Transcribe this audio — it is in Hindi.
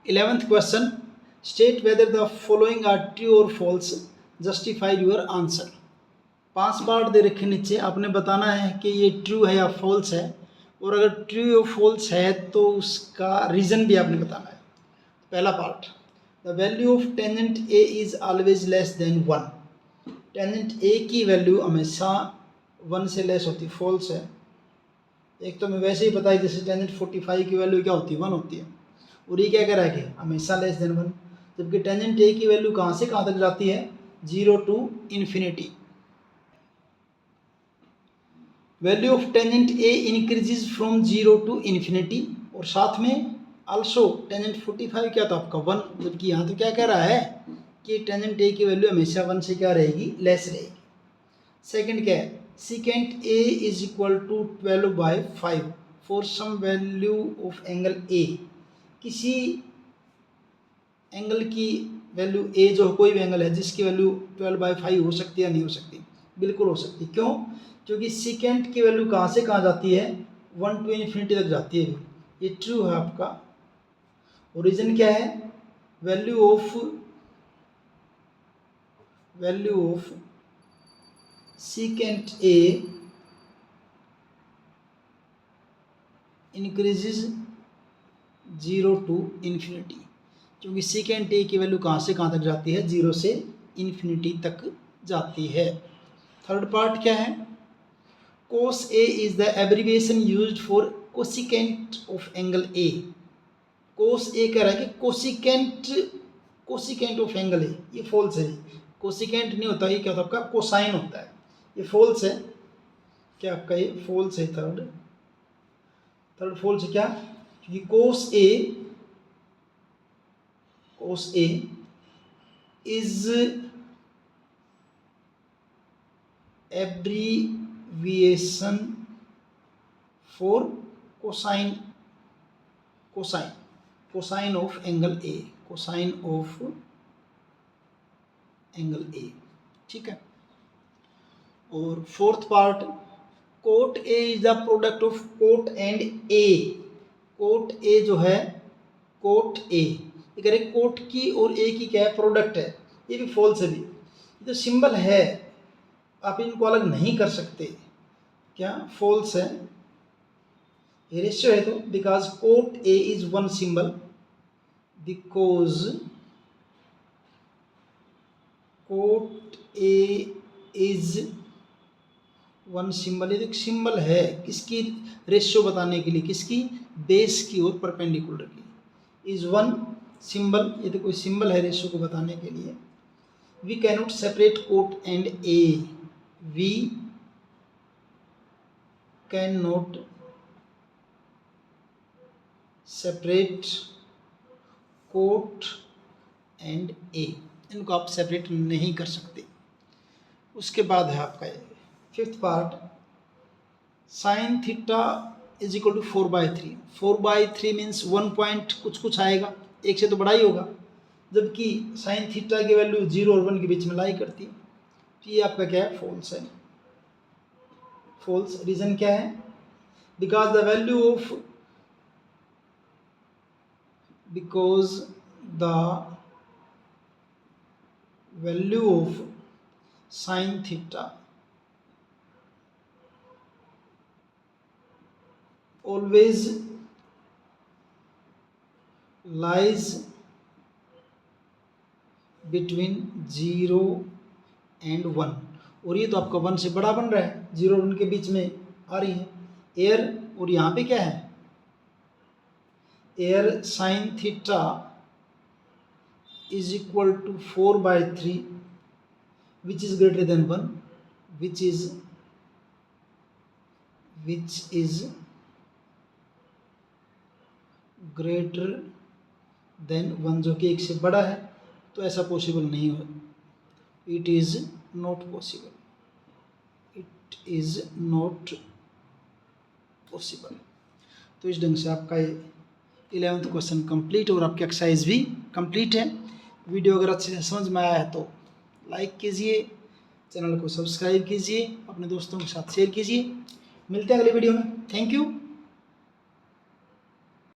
11th question, state whether the following are true और false, justify your answer. 5 part दे रखे नीचे, आपने बताना है कि ये ट्रू है या फॉल्स है, और अगर ट्रू या फॉल्स है तो उसका रीज़न भी आपने बताना है। पहला part, the value of tangent A is always less than 1। Tangent ए की वैल्यू हमेशा 1 से लेस होती है, फॉल्स है। एक तो मैं वैसे ही बताई, जैसे टेंजेंट 45 की वैल्यू क्या होती है, 1 होती है, और ये क्या कह रहा है कि हमेशा लेस देन 1, जबकि टेंजेंट ए की वैल्यू कहाँ से कहाँ तक जाती है, 0 to infinity. Value of tangent A increases from 0 to infinity, और साथ में आल्सो टेंजेंट 45 क्या था आपका 1, जबकि यहाँ तो क्या कह रहा है कि टेंजेंट ए की वैल्यू हमेशा 1 से क्या रहेगी, लेस रहेगी। सेकंड क्या है, secant A is equal to 12/5 for some value of angle A. किसी एंगल की वैल्यू ए जो कोई भी एंगल है जिसकी वैल्यू 12/5 हो सकती है या नहीं हो सकती, बिल्कुल हो सकती। क्यों? क्योंकि सीकेंट की वैल्यू कहाँ से कहाँ जाती है, 1 टू इन्फिनिटी तक जाती है। ये ट्रू है आपका। ओरिजिन क्या है, value of secant A increases 0 to infinity, क्योंकि सीकेंट ए की वैल्यू कहाँ से कहाँ तक जाती है, 0 से इन्फिनिटी तक जाती है। थर्ड पार्ट क्या है, cos A is the abbreviation used for cosecant of angle A. Cos A कह रहा है कि कोसिकेंट ऑफ एंगल ए, ये फॉल्स है। कोसिकेंट नहीं होता, ये क्या होता है आपका, कोसाइन होता है, ये फॉल्स है। क्या आपका ये फॉल्स है? थर्ड फॉल्स है क्या, क्योंकि cos A is abbreviation for cosine of angle A, cosine of angle A, ठीक है। और fourth part, cot A is the product of cot and A. Cot A जो है, कोट ए, ये कह रहे कोट की और ए की क्या है, प्रोडक्ट है, ये भी फॉल्स है। भी ये तो सिंबल है, आप इनको अलग नहीं कर सकते, क्या फॉल्स है। ये रेशियो है तो, because coat A is 1 symbol, because coat A is 1 symbol. ये तो एक सिंबल है किसकी, रेशियो बताने के लिए, किसकी, बेस की और परपेंडिकुलर की। इज 1 सिंबल, ये तो कोई सिंबल है रेशियो को बताने के लिए। We cannot separate cot and A, we can not separate cot and A, इनको आप सेपरेट नहीं कर सकते। उसके बाद है आपका ये fifth part, sine theta is equal to 4/3। 4/3 means 1 point कुछ आएगा, 1 से तो बड़ा ही होगा, जबकि साइन थीटा की वैल्यू 0 और 1 के बीच में लाई करती है। तो ये आपका क्या है, फॉल्स है। फॉल्स रीजन क्या है, because the value of sine theta always lies between 0 and 1, और ये तो आपका 1 से बड़ा बन रहा है, 0 और 1 के बीच में आ रही है एयर। और यहाँ पे क्या है, here sine theta is equal to 4/3 which is greater than 1, which is greater than 1, जो कि 1 से बड़ा है। तो ऐसा पॉसिबल नहीं हो, it is not possible, it is not possible. तो इस ढंग से आपका ये 11th क्वेश्चन कंप्लीट और आपकी एक्सरसाइज भी कंप्लीट है। वीडियो अगर अच्छे से समझ में आया है तो लाइक कीजिए, चैनल को सब्सक्राइब कीजिए, अपने दोस्तों के साथ शेयर कीजिए। मिलते हैं अगले वीडियो में। Thank you.